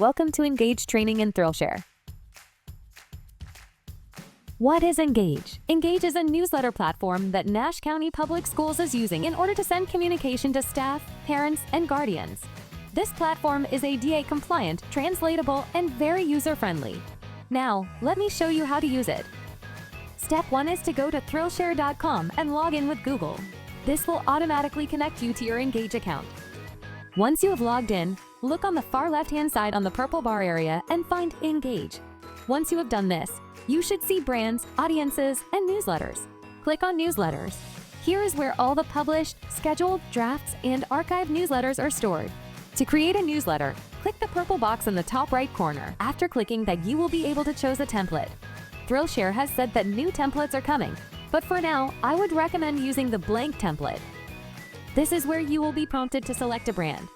Welcome to Engage Training in Thrillshare. What is Engage? Engage is a newsletter platform that Nash County Public Schools is using in order to send communication to staff, parents, and guardians. This platform is ADA compliant, translatable, and very user-friendly. Now, let me show you how to use it. Step 1 is to go to Thrillshare.com and log in with Google. This will automatically connect you to your Engage account. Once you have logged in, look on the far left-hand side on the purple bar area and find Engage. Once you have done this, you should see brands, audiences, and newsletters. Click on Newsletters. Here is where all the published, scheduled, drafts, and archived newsletters are stored. To create a newsletter, click the purple box in the top right corner. After clicking that, you will be able to choose a template. Thrillshare has said that new templates are coming, but for now, I would recommend using the blank template. This is where you will be prompted to select a brand.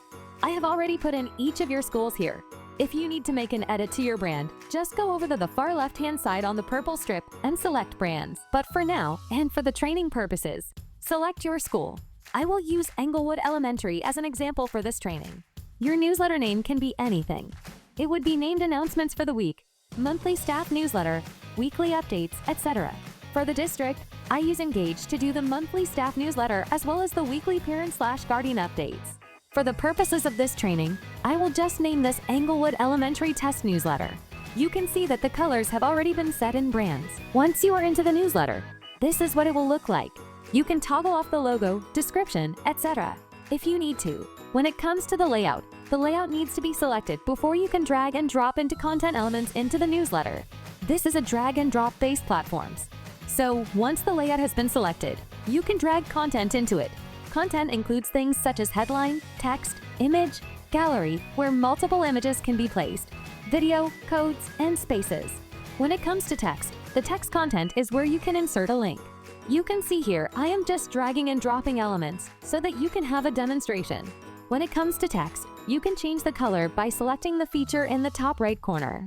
I have already put in each of your schools here. If you need to make an edit to your brand, just go over to the far left-hand side on the purple strip and select brands. But for now, and for the training purposes, select your school. I will use Englewood Elementary as an example for this training. Your newsletter name can be anything. It would be named Announcements for the Week, Monthly Staff Newsletter, Weekly Updates, etc. For the district, I use Engage to do the monthly staff newsletter as well as the weekly parent/guardian updates. For the purposes of this training, I will just name this Englewood Elementary Test Newsletter. You can see that the colors have already been set in brands. Once you are into the newsletter, this is what it will look like. You can toggle off the logo, description, etc. if you need to. When it comes to the layout needs to be selected before you can drag and drop into content elements into the newsletter. This is a drag and drop based platforms. So once the layout has been selected, you can drag content into it. Content includes things such as headline, text, image, gallery, where multiple images can be placed, video, codes, and spaces. When it comes to text, the text content is where you can insert a link. You can see here I am just dragging and dropping elements so that you can have a demonstration. When it comes to text, you can change the color by selecting the feature in the top right corner.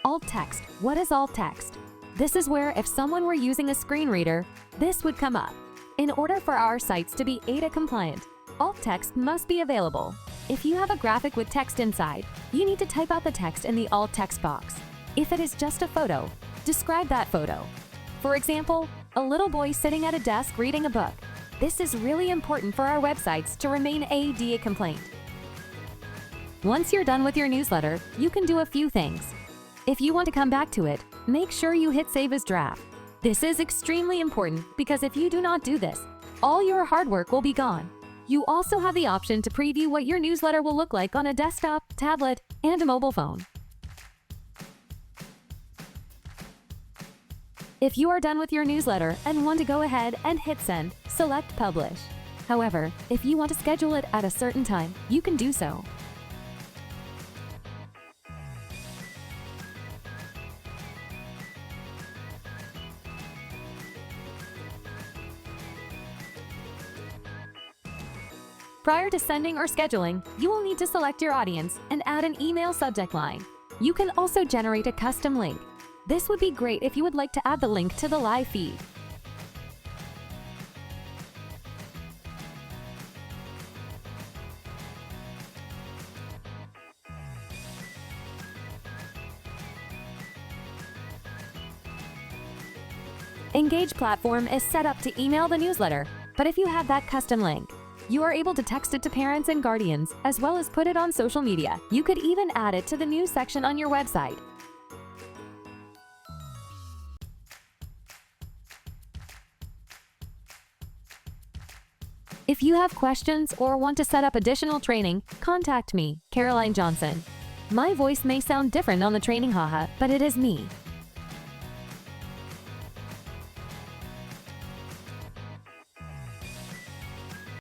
Alt text. What is alt text? This is where if someone were using a screen reader, this would come up. In order for our sites to be ADA compliant, alt text must be available. If you have a graphic with text inside, you need to type out the text in the alt text box. If it is just a photo, describe that photo. For example, a little boy sitting at a desk reading a book. This is really important for our websites to remain ADA compliant. Once you're done with your newsletter, you can do a few things. If you want to come back to it, make sure you hit Save as Draft. This is extremely important because if you do not do this, all your hard work will be gone. You also have the option to preview what your newsletter will look like on a desktop, tablet, and a mobile phone. If you are done with your newsletter and want to go ahead and hit Send, select Publish. However, if you want to schedule it at a certain time, you can do so. Prior to sending or scheduling, you will need to select your audience and add an email subject line. You can also generate a custom link. This would be great if you would like to add the link to the live feed. Engage platform is set up to email the newsletter, but if you have that custom link, you are able to text it to parents and guardians, as well as put it on social media. You could even add it to the news section on your website. If you have questions or want to set up additional training, contact me, Caroline Johnson. My voice may sound different on the training haha, but it is me.